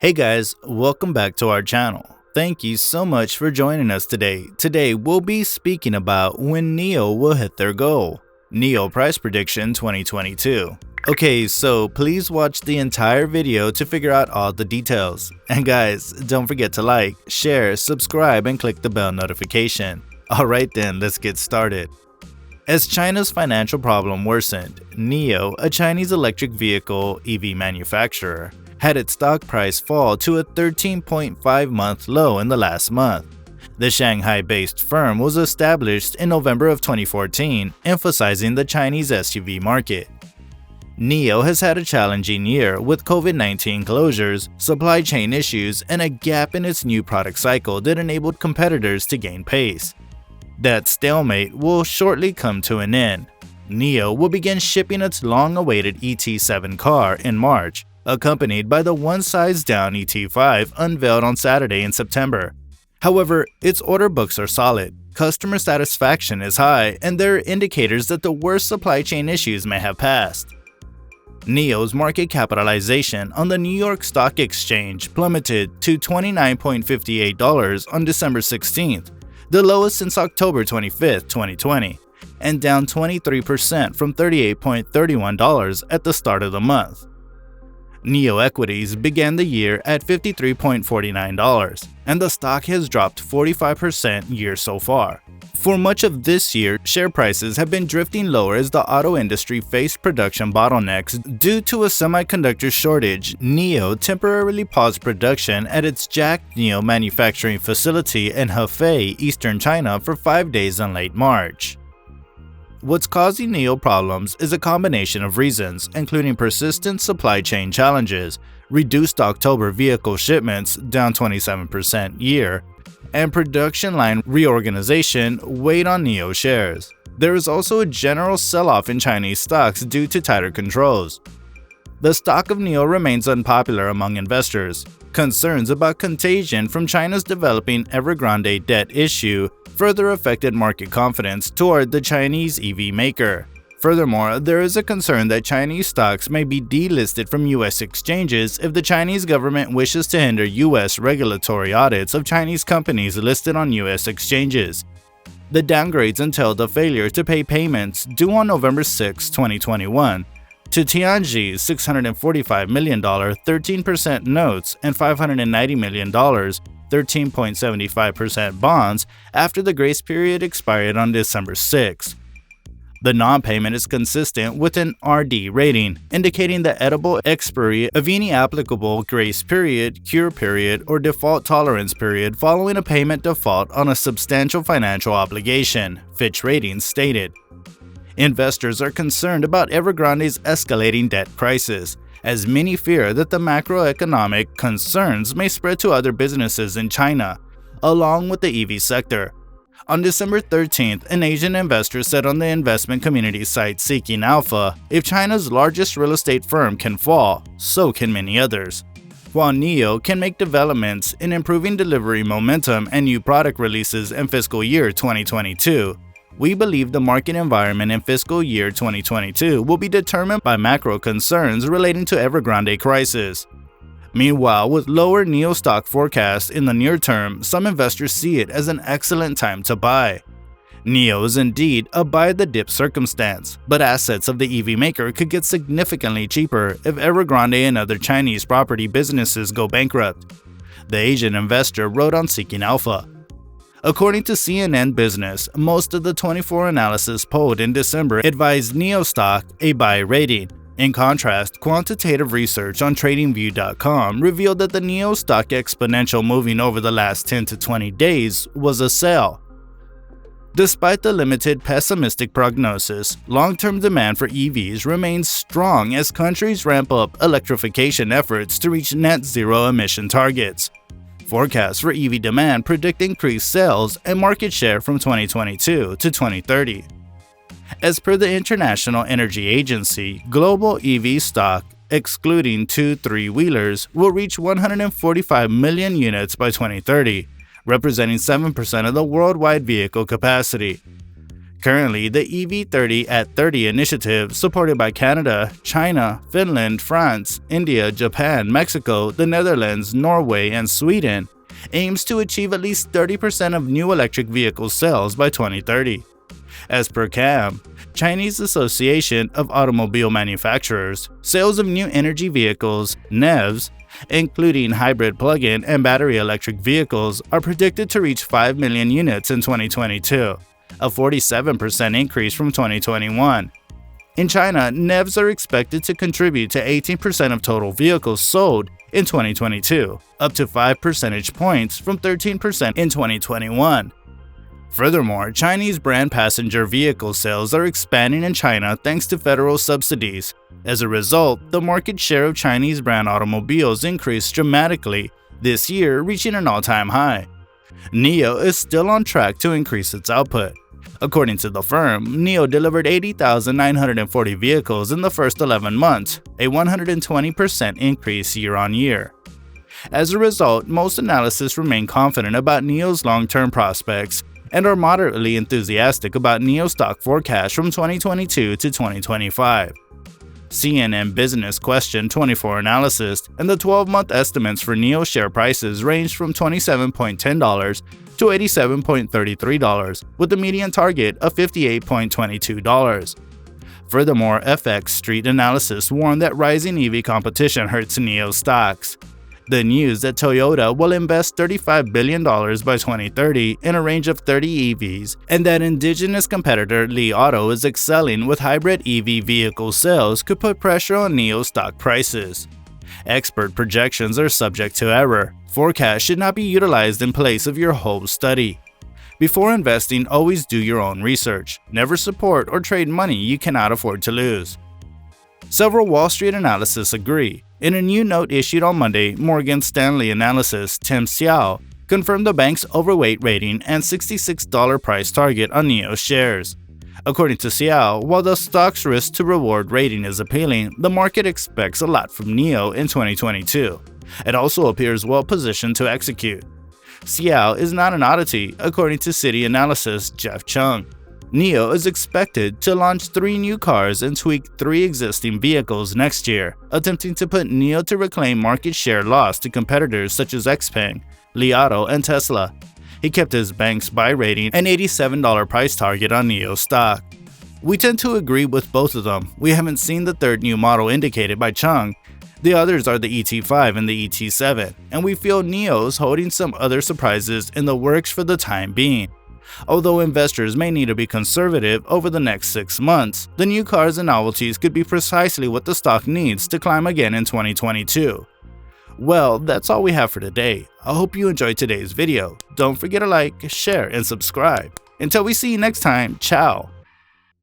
Hey guys, welcome back to our channel. Thank you so much for joining us today. Today we'll be speaking about when NIO will hit their goal. NIO Price Prediction 2022. Okay, so please watch the entire video to figure out all the details. And guys, don't forget to like, share, subscribe, and click the bell notification. Alright then, let's get started. As China's financial problem worsened, NIO, a Chinese electric vehicle EV manufacturer, had its stock price fall to a 13.5-month low in the last month. The Shanghai-based firm was established in November of 2014, emphasizing the Chinese SUV market. NIO has had a challenging year with COVID-19 closures, supply chain issues, and a gap in its new product cycle that enabled competitors to gain pace. That stalemate will shortly come to an end. NIO will begin shipping its long-awaited ET7 car in March, accompanied by the one-size-down ET5 unveiled on Saturday in September. However, its order books are solid, customer satisfaction is high, and there are indicators that the worst supply chain issues may have passed. NIO's market capitalization on the New York Stock Exchange plummeted to $29.58 on December 16th, the lowest since October 25, 2020, and down 23% from $38.31 at the start of the month. NIO equities began the year at $53.49, and the stock has dropped 45% year so far. For much of this year, share prices have been drifting lower as the auto industry faced production bottlenecks due to a semiconductor shortage. NIO temporarily paused production at its JAC NIO manufacturing facility in Hefei, eastern China for 5 days in late March. What's causing NIO problems is a combination of reasons, including persistent supply chain challenges, reduced October vehicle shipments down 27% year, and production line reorganization weighed on NIO shares. There is also a general sell-off in Chinese stocks due to tighter controls. The stock of NIO remains unpopular among investors. Concerns about contagion from China's developing Evergrande debt issue further affected market confidence toward the Chinese EV maker. Furthermore, there is a concern that Chinese stocks may be delisted from U.S. exchanges if the Chinese government wishes to hinder U.S. regulatory audits of Chinese companies listed on U.S. exchanges. The downgrades entailed the failure to pay payments due on November 6, 2021, to Tianji's $645 million 13% notes and $590 million 13.75% bonds after the grace period expired on December 6. The non-payment is consistent with an RD rating, indicating the edible expiry of any applicable grace period, cure period, or default tolerance period following a payment default on a substantial financial obligation, Fitch Ratings stated. Investors are concerned about Evergrande's escalating debt crisis, as many fear that the macroeconomic concerns may spread to other businesses in China, along with the EV sector. On December 13th, an Asian investor said on the investment community site Seeking Alpha, if China's largest real estate firm can fall, so can many others. While NIO can make developments in improving delivery momentum and new product releases in fiscal year 2022, we believe the market environment in fiscal year 2022 will be determined by macro concerns relating to Evergrande crisis. Meanwhile, with lower NIO stock forecasts in the near term, some investors see it as an excellent time to buy. NIO is indeed a buy-the-dip circumstance, but assets of the EV maker could get significantly cheaper if Evergrande and other Chinese property businesses go bankrupt. The Asian investor wrote on Seeking Alpha. According to CNN Business, most of the 24 analysis polled in December advised NIO stock a buy rating. In contrast, quantitative research on TradingView.com revealed that the NIO stock exponential moving over the last 10 to 20 days was a sell. Despite the limited pessimistic prognosis, long-term demand for EVs remains strong as countries ramp up electrification efforts to reach net zero emission targets. Forecasts for EV demand predict increased sales and market share from 2022 to 2030. As per the International Energy Agency, global EV stock, excluding 2 3-wheelers, will reach 145 million units by 2030, representing 7% of the worldwide vehicle capacity. Currently, the EV30 at 30 initiative, supported by Canada, China, Finland, France, India, Japan, Mexico, the Netherlands, Norway, and Sweden, aims to achieve at least 30% of new electric vehicle sales by 2030. As per CAM, Chinese Association of Automobile Manufacturers, sales of new energy vehicles, NEVs, including hybrid plug-in and battery electric vehicles, are predicted to reach 5 million units in 2022, a 47% increase from 2021. In China, NEVs are expected to contribute to 18% of total vehicles sold in 2022, up to 5 percentage points from 13% in 2021. Furthermore, Chinese brand passenger vehicle sales are expanding in China thanks to federal subsidies. As a result, the market share of Chinese brand automobiles increased dramatically this year, reaching an all-time high. NIO is still on track to increase its output. According to the firm, NIO delivered 80,940 vehicles in the first 11 months, a 120% increase year-on-year. As a result, most analysts remain confident about NIO's long-term prospects and are moderately enthusiastic about NIO stock forecast from 2022 to 2025. CNN Business questioned 24 analysts, and the 12-month estimates for NIO share prices ranged from $27.10 to $87.33, with a median target of $58.22. Furthermore, FX Street Analysis warned that rising EV competition hurts NIO stocks. The news that Toyota will invest $35 billion by 2030 in a range of 30 EVs, and that indigenous competitor Li Auto is excelling with hybrid EV vehicle sales could put pressure on NIO stock prices. Expert projections are subject to error. Forecasts should not be utilized in place of your whole study. Before investing, always do your own research. Never support or trade money you cannot afford to lose. Several Wall Street analysts agree. In a new note issued on Monday, Morgan Stanley analyst Tim Xiao confirmed the bank's overweight rating and $66 price target on NIO shares. According to Xiao, while the stock's risk-to-reward rating is appealing, the market expects a lot from NIO in 2022. It also appears well-positioned to execute. Xiao is not an oddity, according to Citi analyst Jeff Chung. NIO is expected to launch 3 new cars and tweak 3 existing vehicles next year, attempting to put NIO to reclaim market share lost to competitors such as XPeng, Li Auto, and Tesla. He kept his bank's buy rating and $87 price target on NIO stock. We tend to agree with both of them. We haven't seen the third new model indicated by Chung. The others are the ET5 and the ET7, and we feel NIO's holding some other surprises in the works for the time being. Although investors may need to be conservative over the next 6 months, the new cars and novelties could be precisely what the stock needs to climb again in 2022. Well, that's all we have for today. I hope you enjoyed today's video. Don't forget to like, share, and subscribe. Until we see you next time, ciao!